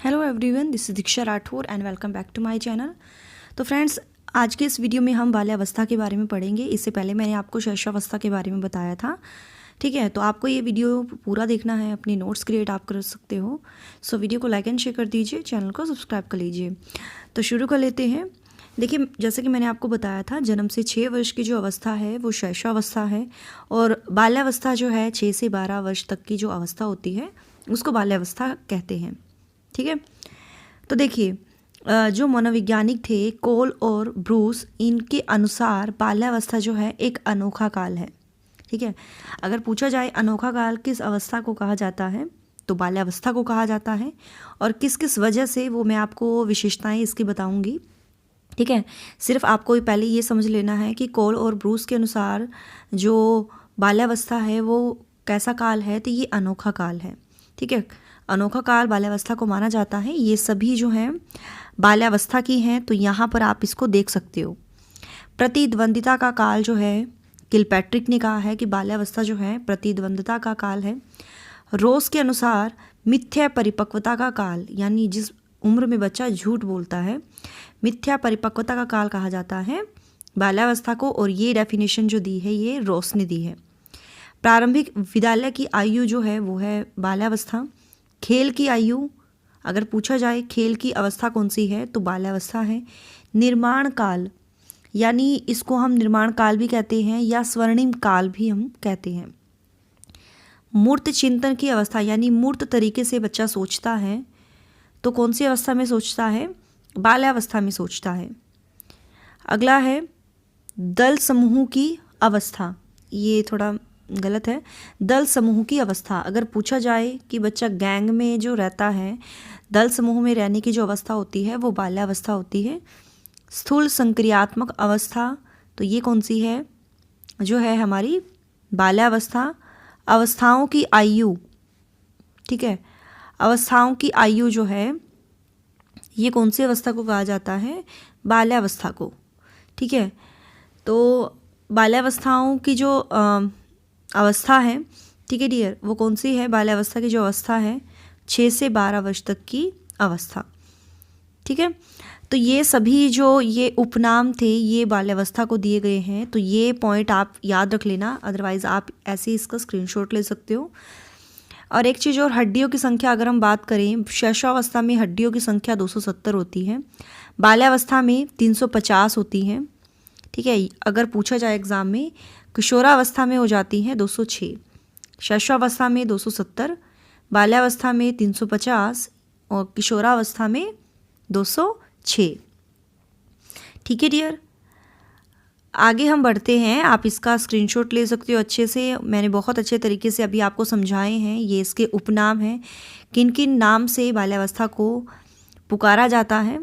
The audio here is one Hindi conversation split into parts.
Hello everyone, this is Diksha Rathore and welcome back to my channel. तो फ्रेंड्स, आज के इस वीडियो में हम बाल्यावस्था के बारे में पढ़ेंगे। इससे पहले मैंने आपको शैशवावस्था के बारे में बताया था। ठीक है, तो आपको ये वीडियो पूरा देखना है, अपनी नोट्स क्रिएट आप कर सकते हो। सो वीडियो को लाइक एंड शेयर कर दीजिए, चैनल को सब्सक्राइब कर लीजिए। तो शुरू कर लेते हैं। देखिए, जैसे कि मैंने आपको बताया था, जन्म से 6 वर्ष की जो अवस्था है वो शैशवावस्था है, और बाल्यावस्था जो है 6 से 12 वर्ष तक की जो अवस्था होती है उसको बाल्यावस्था कहते हैं। ठीक है, तो देखिए, जो मनोवैज्ञानिक थे कोल और ब्रूस, इनके अनुसार बाल्यावस्था जो है एक अनोखा काल है। ठीक है, अगर पूछा जाए अनोखा काल किस अवस्था को कहा जाता है तो बाल्यावस्था को कहा जाता है, और किस किस वजह से वो मैं आपको विशेषताएं इसकी बताऊंगी। ठीक है, सिर्फ आपको पहले ये समझ लेना है कि कोल और ब्रूस के अनुसार जो बाल्यावस्था है वो कैसा काल है, तो ये अनोखा काल है। ठीक है, अनोखा काल बाल्यावस्था को माना जाता है। ये सभी जो हैं बाल्यावस्था की हैं, तो यहाँ पर आप इसको देख सकते हो। प्रतिद्वंदिता का काल जो है, किलपैट्रिक ने कहा है कि बाल्यावस्था जो है प्रतिद्वंदिता का काल है। रोस के अनुसार मिथ्या परिपक्वता का काल, यानी जिस उम्र में बच्चा झूठ बोलता है, मिथ्या परिपक्वता का काल कहा जाता है बाल्यावस्था को, और ये डेफिनेशन जो दी है ये रोस ने दी है। प्रारंभिक विद्यालय की आयु जो है वो है बाल्यावस्था। खेल की आयु, अगर पूछा जाए खेल की अवस्था कौन सी है तो बाल्यावस्था है। निर्माण काल, यानी इसको हम निर्माण काल भी कहते हैं या स्वर्णिम काल भी हम कहते हैं। मूर्त चिंतन की अवस्था, यानी मूर्त तरीके से बच्चा सोचता है, तो कौन सी अवस्था में सोचता है? बाल्यावस्था में सोचता है। अगला है दल समूह की अवस्था, ये थोड़ा गलत है। दल समूह की अवस्था, अगर पूछा जाए कि बच्चा गैंग में जो रहता है, दल समूह में रहने की जो अवस्था होती है वो बाल्यावस्था होती है। स्थूल संक्रियात्मक अवस्था, तो ये कौन सी है? जो है हमारी बाल्यावस्था। अवस्थाओं की आयु, ठीक है, अवस्थाओं की आयु जो है ये कौन सी अवस्था को कहा जाता है? बाल्यावस्था को। ठीक है, तो बाल्यावस्थाओं की जो अवस्था है, ठीक है डियर, वो कौन सी है? बाल्यावस्था की जो अवस्था है 6 से 12 वर्ष तक की अवस्था। ठीक है, तो ये सभी जो ये उपनाम थे ये बाल्यावस्था को दिए गए हैं, तो ये पॉइंट आप याद रख लेना, अदरवाइज़ आप ऐसे इसका स्क्रीनशॉट ले सकते हो। और एक चीज़ और, हड्डियों की संख्या अगर हम बात करें, शैशवावस्था में हड्डियों की संख्या 270 होती है, बाल्यावस्था में 350 होती है। ठीक है, अगर पूछा जाए एग्ज़ाम में, किशोरावस्था में हो जाती हैं 206, शैशवावस्था में 270, बाल्यावस्था में 350 और किशोरावस्था में 206। ठीक है डियर, आगे हम बढ़ते हैं। आप इसका स्क्रीनशॉट ले सकते हो अच्छे से, मैंने बहुत अच्छे तरीके से अभी आपको समझाए हैं। ये इसके उपनाम हैं, किन किन नाम से बाल्यावस्था को पुकारा जाता है।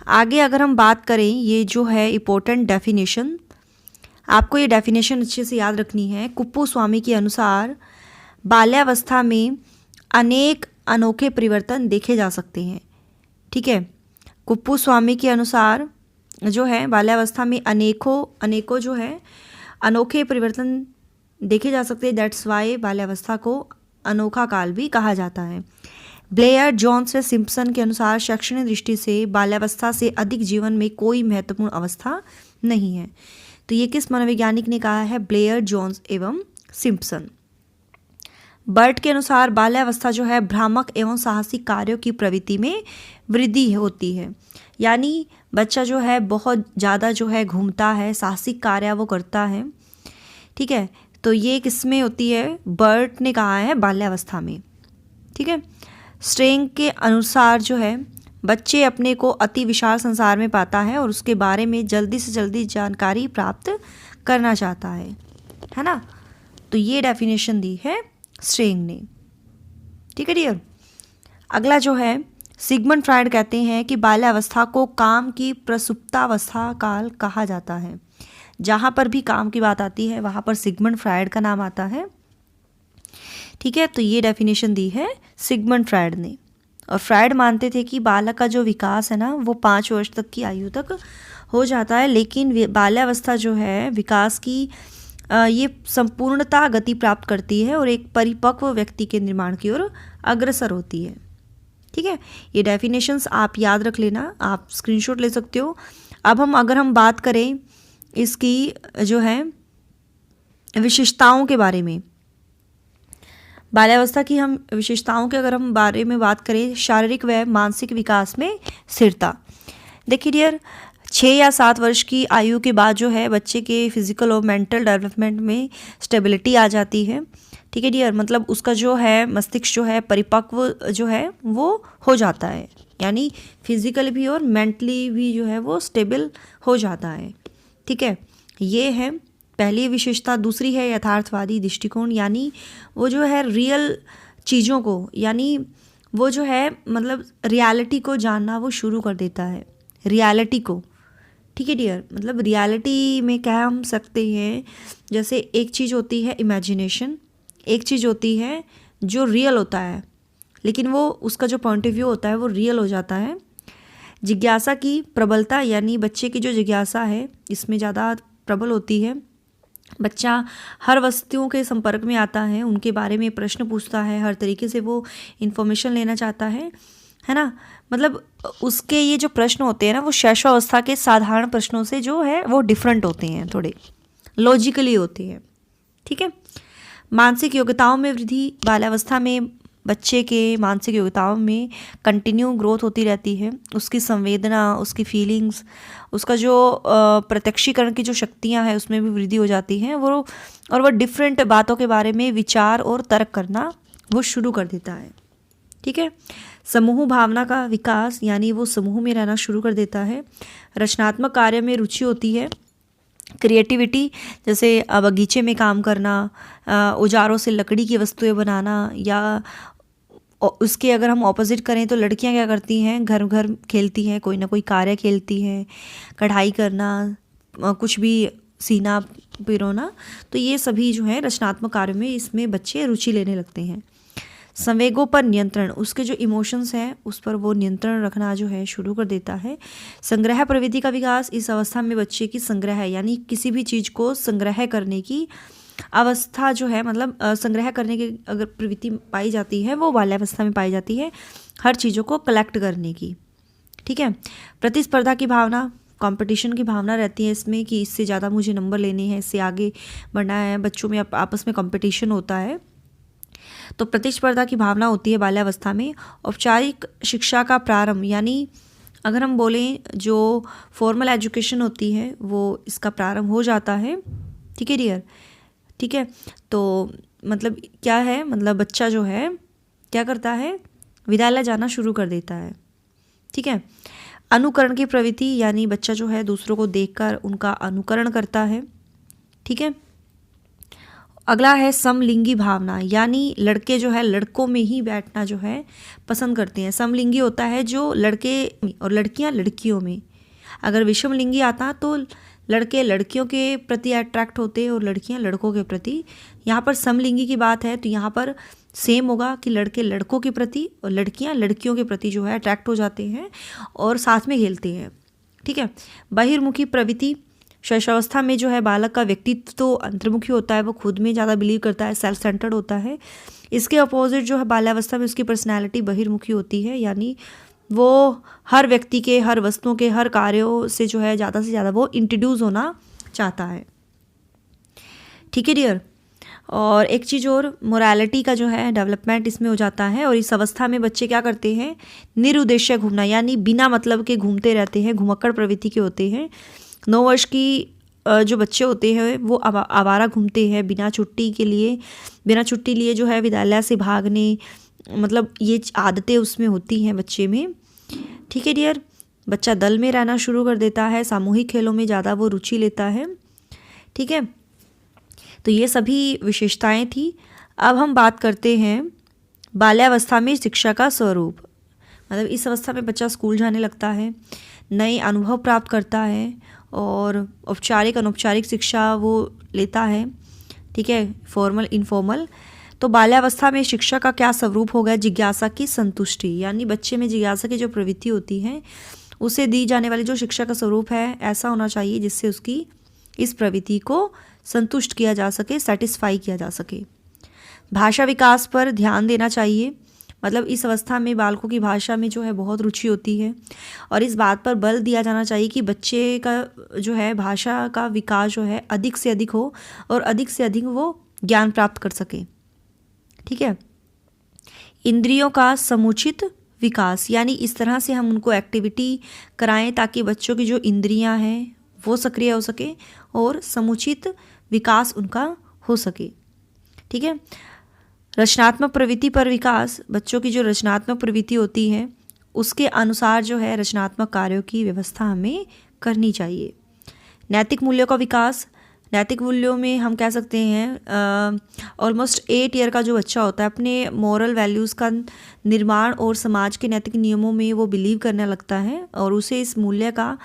आगे अगर हम बात करें, ये जो है इम्पोर्टेंट डेफिनेशन, आपको ये डेफिनेशन अच्छे से याद रखनी है। कुप्पूस्वामी के अनुसार बाल्यावस्था में अनेक अनोखे परिवर्तन देखे जा सकते हैं। ठीक है, कुप्पूस्वामी के अनुसार जो है बाल्यावस्था में अनेकों जो है अनोखे परिवर्तन देखे जा सकते हैं। दैट्स वाई बाल्यावस्था को अनोखा काल भी कहा जाता है। ब्लेयर, जोन्स व सिम्पसन के अनुसार शैक्षणिक दृष्टि से बाल्यावस्था से अधिक जीवन में कोई महत्वपूर्ण अवस्था नहीं है। तो ये किस मनोवैज्ञानिक ने कहा है? ब्लेयर, जोन्स एवं सिम्पसन। बर्ट के अनुसार बाल्यावस्था जो है भ्रामक एवं साहसिक कार्यों की प्रवृत्ति में वृद्धि होती है, यानी बच्चा जो है बहुत ज़्यादा जो है घूमता है, साहसिक कार्य वो करता है। ठीक है, तो ये किस में होती है? बर्ट ने कहा है बाल्यावस्था में। ठीक है, स्ट्रेंग के अनुसार जो है बच्चे अपने को अति विशाल संसार में पाता है और उसके बारे में जल्दी से जल्दी जानकारी प्राप्त करना चाहता है ना। तो ये डेफिनेशन दी है स्ट्रेंग ने। ठीक है डियर, अगला जो है सिगमंड फ्रायड कहते हैं कि बाल्यावस्था को काम की प्रसुप्तावस्था काल कहा जाता है। जहाँ पर भी काम की बात आती है वहाँ पर सिगमंड फ्रायड का नाम आता है। ठीक है, तो ये डेफिनेशन दी है सिगमंड फ्रायड ने। और फ्रायड मानते थे कि बालक का जो विकास है ना वो 5 वर्ष तक की आयु तक हो जाता है, लेकिन बाल्यावस्था जो है विकास की ये संपूर्णता गति प्राप्त करती है और एक परिपक्व व्यक्ति के निर्माण की ओर अग्रसर होती है। ठीक है, ये डेफिनेशंस आप याद रख लेना, आप स्क्रीनशॉट ले सकते हो। अब अगर हम बात करें इसकी जो है विशेषताओं के बारे में, बाल्यावस्था की हम विशेषताओं के अगर हम बारे में बात करें, शारीरिक व मानसिक विकास में स्थिरता। देखिए डियर, 6 या 7 वर्ष की आयु के बाद जो है बच्चे के फिजिकल और मेंटल डेवलपमेंट में स्टेबिलिटी आ जाती है। ठीक है डियर, मतलब उसका जो है मस्तिष्क जो है परिपक्व जो है वो हो जाता है, यानी फिजिकल भी और मेंटली भी जो है वो स्टेबल हो जाता है। ठीक है, ये है पहली विशेषता। दूसरी है यथार्थवादी दृष्टिकोण, यानी वो जो है रियल चीज़ों को, यानी वो जो है मतलब रियलिटी को जानना वो शुरू कर देता है, रियलिटी को। ठीक है डियर, मतलब रियलिटी में क्या हम सकते हैं, जैसे एक चीज़ होती है इमेजिनेशन, एक चीज़ होती है जो रियल होता है, लेकिन वो उसका जो पॉइंट ऑफ व्यू होता है वो रियल हो जाता है। जिज्ञासा की प्रबलता, यानी बच्चे की जो जिज्ञासा है इसमें ज़्यादा प्रबल होती है। बच्चा हर वस्तुओं के संपर्क में आता है, उनके बारे में प्रश्न पूछता है, हर तरीके से वो इन्फॉर्मेशन लेना चाहता है ना। मतलब उसके ये जो प्रश्न होते हैं ना, वो शैशवावस्था के साधारण प्रश्नों से जो है वो डिफरेंट होते हैं, थोड़े लॉजिकली होते हैं। ठीक है, मानसिक योग्यताओं में वृद्धि, बाल्यावस्था में बच्चे के मानसिक योग्यताओं में कंटिन्यू ग्रोथ होती रहती है। उसकी संवेदना, उसकी फीलिंग्स, उसका जो प्रत्यक्षीकरण की जो शक्तियां हैं उसमें भी वृद्धि हो जाती हैं। वो डिफरेंट बातों के बारे में विचार और तर्क करना वो शुरू कर देता है। ठीक है, समूह भावना का विकास, यानी वो समूह में रहना शुरू कर देता है। रचनात्मक कार्य में रुचि होती है, क्रिएटिविटी, जैसे बगीचे में काम करना, औजारों से लकड़ी की वस्तुएं बनाना, या उसके अगर हम ऑपोजिट करें तो लड़कियां क्या करती हैं, घर घर खेलती हैं, कोई ना कोई कार्य खेलती हैं, कढ़ाई करना, कुछ भी सीना पिरोना। तो ये सभी जो है रचनात्मक कार्य में इसमें बच्चे रुचि लेने लगते हैं। संवेगों पर नियंत्रण, उसके जो इमोशंस हैं उस पर वो नियंत्रण रखना जो है शुरू कर देता है। संग्रह प्रवृत्ति का विकास, इस अवस्था में बच्चे की संग्रह, यानी किसी भी चीज़ को संग्रह करने की अवस्था जो है, मतलब संग्रह करने की अगर प्रवृत्ति पाई जाती है वो बाल्यावस्था में पाई जाती है, हर चीज़ों को कलेक्ट करने की। ठीक है, प्रतिस्पर्धा की भावना, कंपटीशन की भावना रहती है इसमें कि इससे ज़्यादा मुझे नंबर लेने हैं, इससे आगे बढ़ना है। बच्चों में आपस में कंपटीशन होता है, तो प्रतिस्पर्धा की भावना होती है बाल्यावस्था में। औपचारिक शिक्षा का प्रारंभ, यानी अगर हम बोलें जो फॉर्मल एजुकेशन होती है वो इसका प्रारंभ हो जाता है। ठीक है डियर, ठीक है, तो मतलब क्या है, मतलब बच्चा जो है क्या करता है, विद्यालय जाना शुरू कर देता है। ठीक है, अनुकरण की प्रवृत्ति, यानी बच्चा जो है दूसरों को देखकर उनका अनुकरण करता है। ठीक है, अगला है समलिंगी भावना, यानी लड़के जो है लड़कों में ही बैठना जो है पसंद करते हैं। समलिंगी होता है जो लड़के और लड़कियां लड़कियों में, अगर विषमलिंगी आता तो लड़के लड़कियों के प्रति अट्रैक्ट होते और लड़कियां लड़कों के प्रति। यहाँ पर समलिंगी की बात है तो यहाँ पर सेम होगा कि लड़के लड़कों के प्रति और लड़कियां लड़कियों के प्रति जो है अट्रैक्ट हो जाते हैं और साथ में खेलते हैं। ठीक है, बहिर्मुखी प्रवृत्ति, शैशवावस्था में जो है बालक का व्यक्तित्व तो अंतर्मुखी होता है, वो खुद में ज़्यादा बिलीव करता है, सेल्फ सेंटर्ड होता है। इसके अपोजिट जो है बाल्यावस्था में उसकी पर्सनैलिटी बहिर्मुखी होती है, यानी वो हर व्यक्ति के, हर वस्तुओं के, हर कार्यों से जो है ज़्यादा से ज़्यादा वो इंट्रोड्यूस होना चाहता है। ठीक है डियर, और एक चीज़ और, मोरालिटी का जो है डेवलपमेंट इसमें हो जाता है। और इस अवस्था में बच्चे क्या करते हैं, निरुद्देश्य घूमना, यानी बिना मतलब के घूमते रहते हैं, घुमक्कड़ प्रवृत्ति के होते हैं। 9 वर्ष की जो बच्चे होते हैं वो आवारा घूमते हैं, बिना छुट्टी लिए जो है विद्यालय से भागने, मतलब ये आदतें उसमें होती हैं बच्चे में। ठीक है डियर, बच्चा दल में रहना शुरू कर देता है, सामूहिक खेलों में ज़्यादा वो रुचि लेता है। ठीक है, तो ये सभी विशेषताएं थी। अब हम बात करते हैं बाल्यावस्था में शिक्षा का स्वरूप। मतलब इस अवस्था में बच्चा स्कूल जाने लगता है, नए अनुभव प्राप्त करता है और औपचारिक अनौपचारिक शिक्षा वो लेता है। ठीक है, फॉर्मल इनफॉर्मल। तो बाल्यावस्था में शिक्षा का क्या स्वरूप होगा, जिज्ञासा की संतुष्टि, यानी बच्चे में जिज्ञासा की जो प्रवृत्ति होती है उसे दी जाने वाली जो शिक्षा का स्वरूप है ऐसा होना चाहिए जिससे उसकी इस प्रवृत्ति को संतुष्ट किया जा सके, सेटिस्फाई किया जा सके। भाषा विकास पर ध्यान देना चाहिए। मतलब इस अवस्था में बालकों की भाषा में जो है बहुत रुचि होती है और इस बात पर बल दिया जाना चाहिए कि बच्चे का जो है भाषा का विकास जो है अधिक से अधिक हो और अधिक से अधिक वो ज्ञान प्राप्त कर सके। ठीक है। इंद्रियों का समुचित विकास, यानी इस तरह से हम उनको एक्टिविटी कराएं ताकि बच्चों की जो इंद्रियां हैं वो सक्रिय हो सके और समुचित विकास उनका हो सके। ठीक है। रचनात्मक प्रवृत्ति पर विकास, बच्चों की जो रचनात्मक प्रवृत्ति होती है उसके अनुसार जो है रचनात्मक कार्यों की व्यवस्था हमें करनी चाहिए। नैतिक मूल्यों का विकास, नैतिक मूल्यों में हम कह सकते हैं ऑलमोस्ट 8 ईयर का जो बच्चा होता है अपने मॉरल वैल्यूज़ का निर्माण और समाज के नैतिक नियमों में वो बिलीव करने लगता है और उसे इस मूल्य का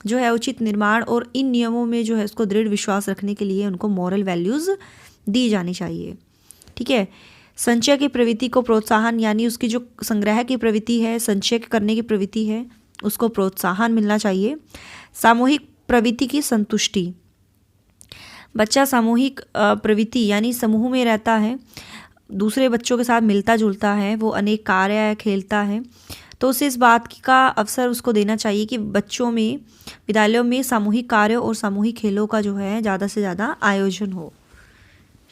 जो है उचित निर्माण और इन नियमों में जो है उसको दृढ़ विश्वास रखने के लिए उनको मॉरल वैल्यूज़ दी जानी चाहिए। ठीक है। संचय की प्रवृत्ति को प्रोत्साहन, यानी उसकी जो संग्रह की प्रवृत्ति है, संचय करने की प्रवृत्ति है, उसको प्रोत्साहन मिलना चाहिए। सामूहिक प्रवृत्ति की संतुष्टि, बच्चा सामूहिक प्रवृत्ति यानी समूह में रहता है, दूसरे बच्चों के साथ मिलता जुलता है, वो अनेक कार्य खेलता है, तो उसे इस बात का अवसर उसको देना चाहिए कि बच्चों में विद्यालयों में सामूहिक कार्यों और सामूहिक खेलों का जो है ज़्यादा से ज़्यादा आयोजन हो।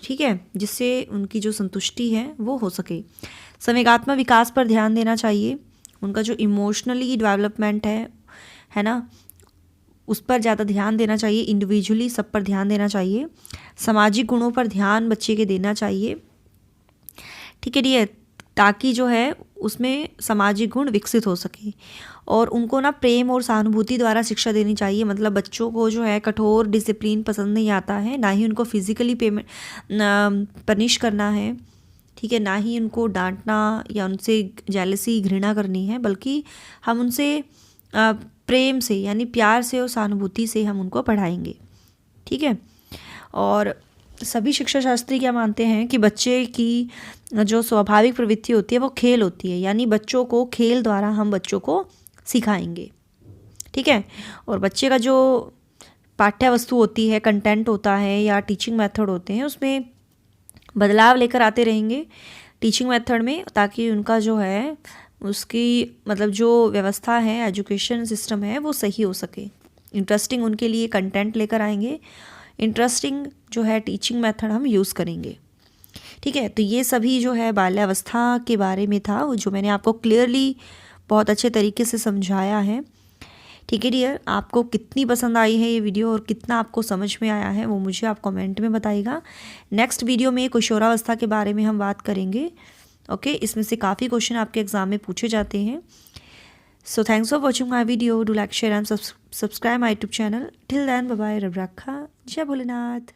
ठीक है, जिससे उनकी जो संतुष्टि है वो हो सके। संवेगात्मक विकास पर ध्यान देना चाहिए, उनका जो इमोशनली डेवलपमेंट है ना, उस पर ज़्यादा ध्यान देना चाहिए। इंडिविजुअली सब पर ध्यान देना चाहिए। सामाजिक गुणों पर ध्यान बच्चे के देना चाहिए। ठीक है डियर, ताकि जो है उसमें सामाजिक गुण विकसित हो सके और उनको ना प्रेम और सहानुभूति द्वारा शिक्षा देनी चाहिए। मतलब बच्चों को जो है कठोर डिसिप्लिन पसंद नहीं आता है, ना ही उनको फिजिकली पनिश करना है। ठीक है, ना ही उनको डांटना या उनसे जेलसी घृणा करनी है, बल्कि हम उनसे प्रेम से यानी प्यार से और सहानुभूति से हम उनको पढ़ाएंगे। ठीक है। और सभी शिक्षा शास्त्री क्या मानते हैं कि बच्चे की जो स्वाभाविक प्रवृत्ति होती है वो खेल होती है, यानी बच्चों को खेल द्वारा हम बच्चों को सिखाएंगे। ठीक है। और बच्चे का जो पाठ्य वस्तु होती है, कंटेंट होता है या टीचिंग मेथड होते हैं, उसमें बदलाव लेकर आते रहेंगे टीचिंग मेथड में, ताकि उनका जो है उसकी मतलब जो व्यवस्था है, एजुकेशन सिस्टम है, वो सही हो सके। इंटरेस्टिंग उनके लिए कंटेंट लेकर आएंगे, इंटरेस्टिंग जो है टीचिंग मेथड हम यूज़ करेंगे। ठीक है। तो ये सभी जो है बाल्यावस्था के बारे में था, जो मैंने आपको क्लियरली बहुत अच्छे तरीके से समझाया है। ठीक है डियर, आपको कितनी पसंद आई है ये वीडियो और कितना आपको समझ में आया है वो मुझे आप कमेंट में बताइएगा। नेक्स्ट वीडियो में किशोरावस्था के बारे में हम बात करेंगे। ओके, इसमें से काफ़ी क्वेश्चन आपके एग्जाम में पूछे जाते हैं। So thanks for watching my video, do like share and subscribe my YouTube channel. Till then bye bye, रब रखा, जय भोलेनाथ।